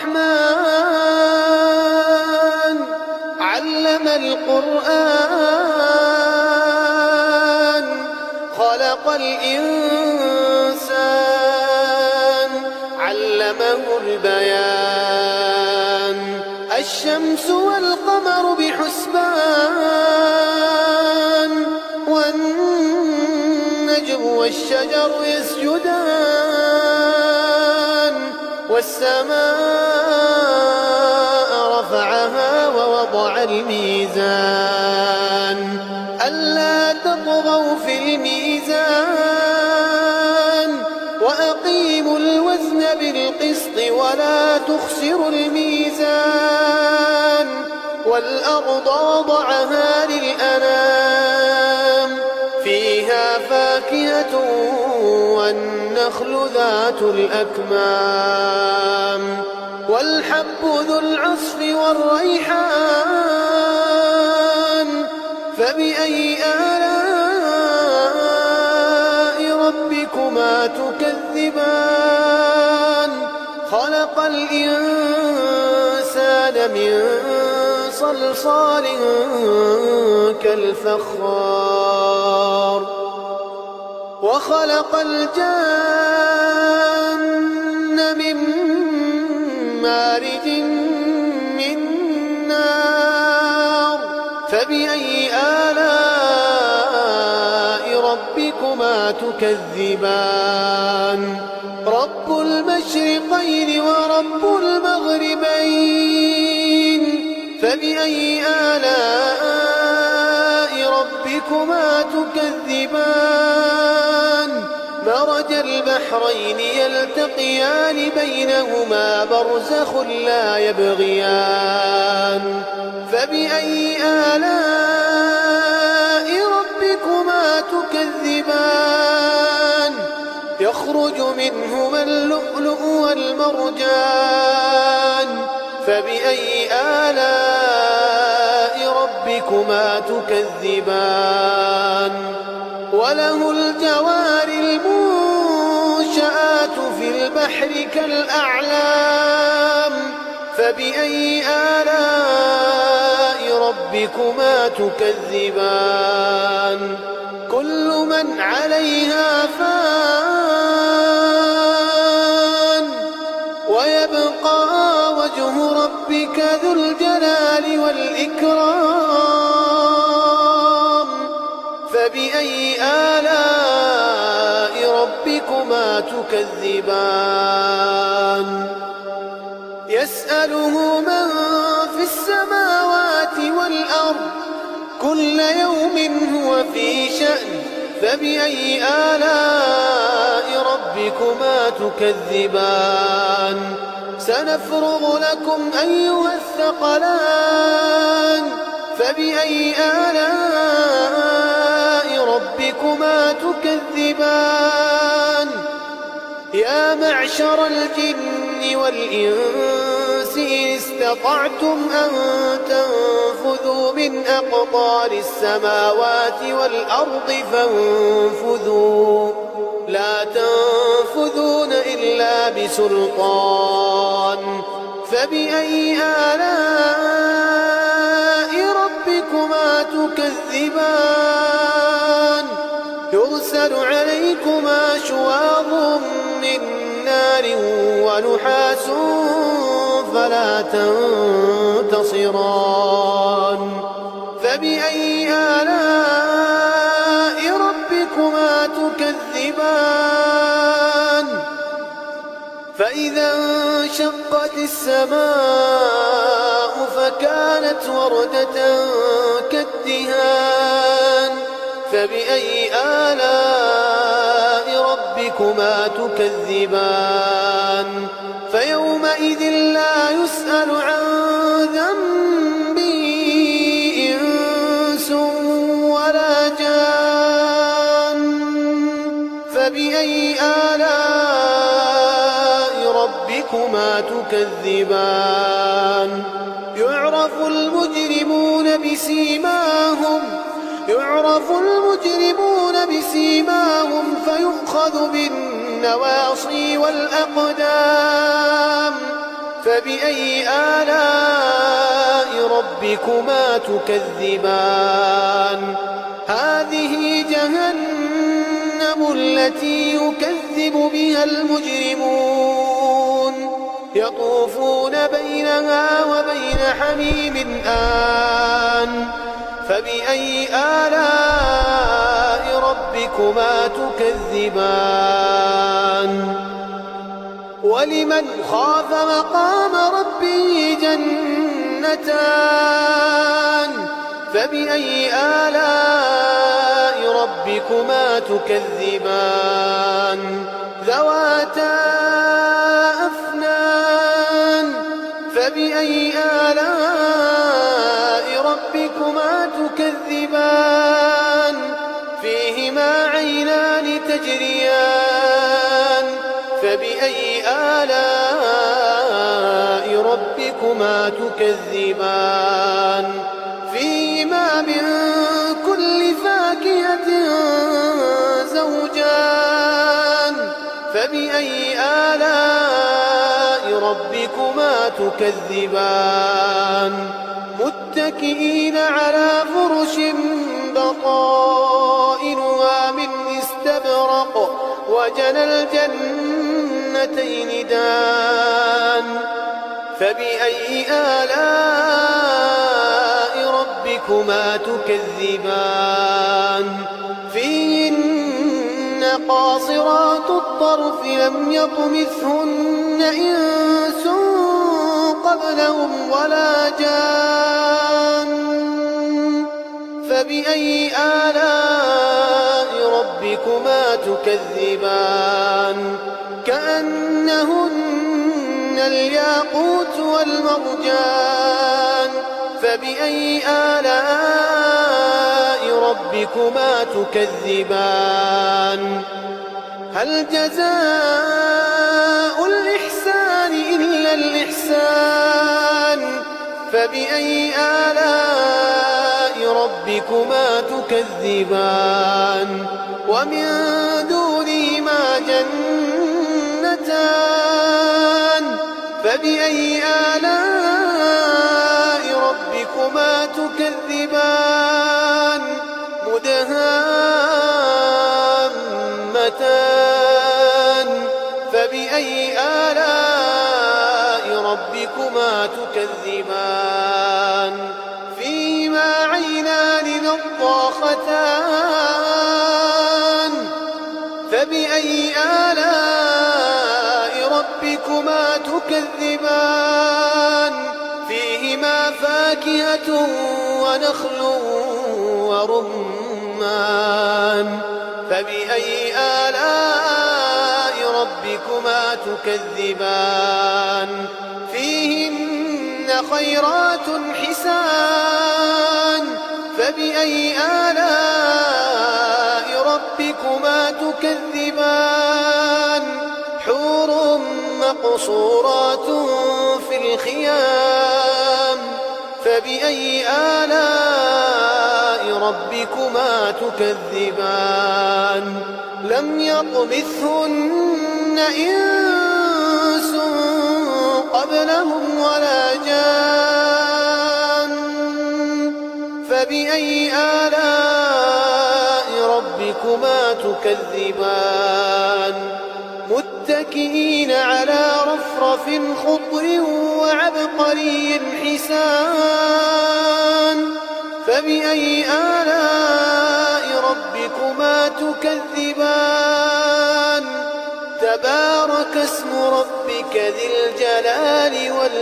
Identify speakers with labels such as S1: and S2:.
S1: الرحمن علم القرآن خلق الإنسان علمه البيان الشمس والقمر بحسبان والنجم والشجر يسجدان والسماء رفعها ووضع الميزان ألا تطغوا في الميزان وأقيموا الوزن بالقسط ولا تخسروا الميزان والأرض وضعها للأنام فيها فاكهة والنخل ذات الأكمام والحب ذو العصف والريحان فبأي آلاء ربكما تكذبان خلق الإنسان من صلصال كالفخار وخلق الجن من مارج من نار فبأي آلاء ربكما تكذبان رب المشرقين ورب المغربين فبأي آلاء ربكما تكذبان مرج البحرين يلتقيان بينهما برزخ لا يبغيان فبأي آلاء ربكما تكذبان يخرج منهما اللؤلؤ والمرجان فبأي آلاء ربكما تكذبان وله الجوار المنشآت في البحر كالأعلام فبأي آلاء ربكما تكذبان كل من عليها فان ويبقى وجه ربك ذو الجلال والإكرام فبأي آلاء ربكما تكذبان يسأله من في السماوات والأرض كل يوم هو في شأن فبأي آلاء ربكما تكذبان سنفرغ لكم أيها الثقلان فبأي آلاء ربكما تكذبان يا معشر الجن والإنس إن استطعتم أن تنفذوا من أقطار السماوات والأرض فانفذوا لا تنفذون إلا بسلطان فبأي آلاء ربكما تكذبان يرسل عليكما شواظ من نار ونحاس فلا تنتصران فبأي آلاء ربكما تكذبان فإذا انشقت السماء فكانت وردة كالدهان فبأي آلاء ربكما تكذبان فيومئذ لا يسأل عن ذنبه إنس ولا جان فبأي آلاء ربكما تكذبان يعرف المجرمون بسيماهم فيؤخذ بالنواصي والأقدام فبأي آلاء ربكما تكذبان هذه جهنم التي يكذب بها المجرمون يطوفون بينها وبين حميم آن فبأي آلاء ربكما تكذبان ولمن خاف مقام ربه جنتان فبأي آلاء ربكما تكذبان ذواتا أفنان فبأي آلاء ربكما تكذبان فيهما عينان تجريان فبأي آلاء ربكما تكذبان فيهما من كل فاكهة زوجان فبأي آلاء ربكما تكذبان متكئين على فرش بطائنها من استبرق وجنى الجنتين دان فبأي آلاء ربكما تكذبان فيهن قاصرات الطرف لم يطمثهن إنس قبلهم ولا جان فبأي آلاء ربكما تكذبان كأنهن الياقوت والمرجان فبأي آلاء ربكما تكذبان هل جزاء الإحسان إلا الإحسان فبأي آلاء ربكما تكذبان ومن دونهما جنتان فبأي آلاء ربكما تكذبان مدهامتان فبأي آلاء ربكما تكذبان فيهما عينان نضاختان فبأي آلاء ربكما تكذبان فيهما فاكهة ونخل ورمان فبأي آلاء ربكما تكذبان فيهن خيرات حسان فبأي آلاء ربكما تكذبان حور مقصورات في الخيام فبأي آلاء ربكما تكذبان لم يطمثهن إنس قبلهم ولا جان فبأي آلاء ربكما تكذبان متكئين على رفرف خضر وعبقري حسان فبأي آلاء ربكما تكذبان تبارك اسم ربك ذي الجلال والإكرام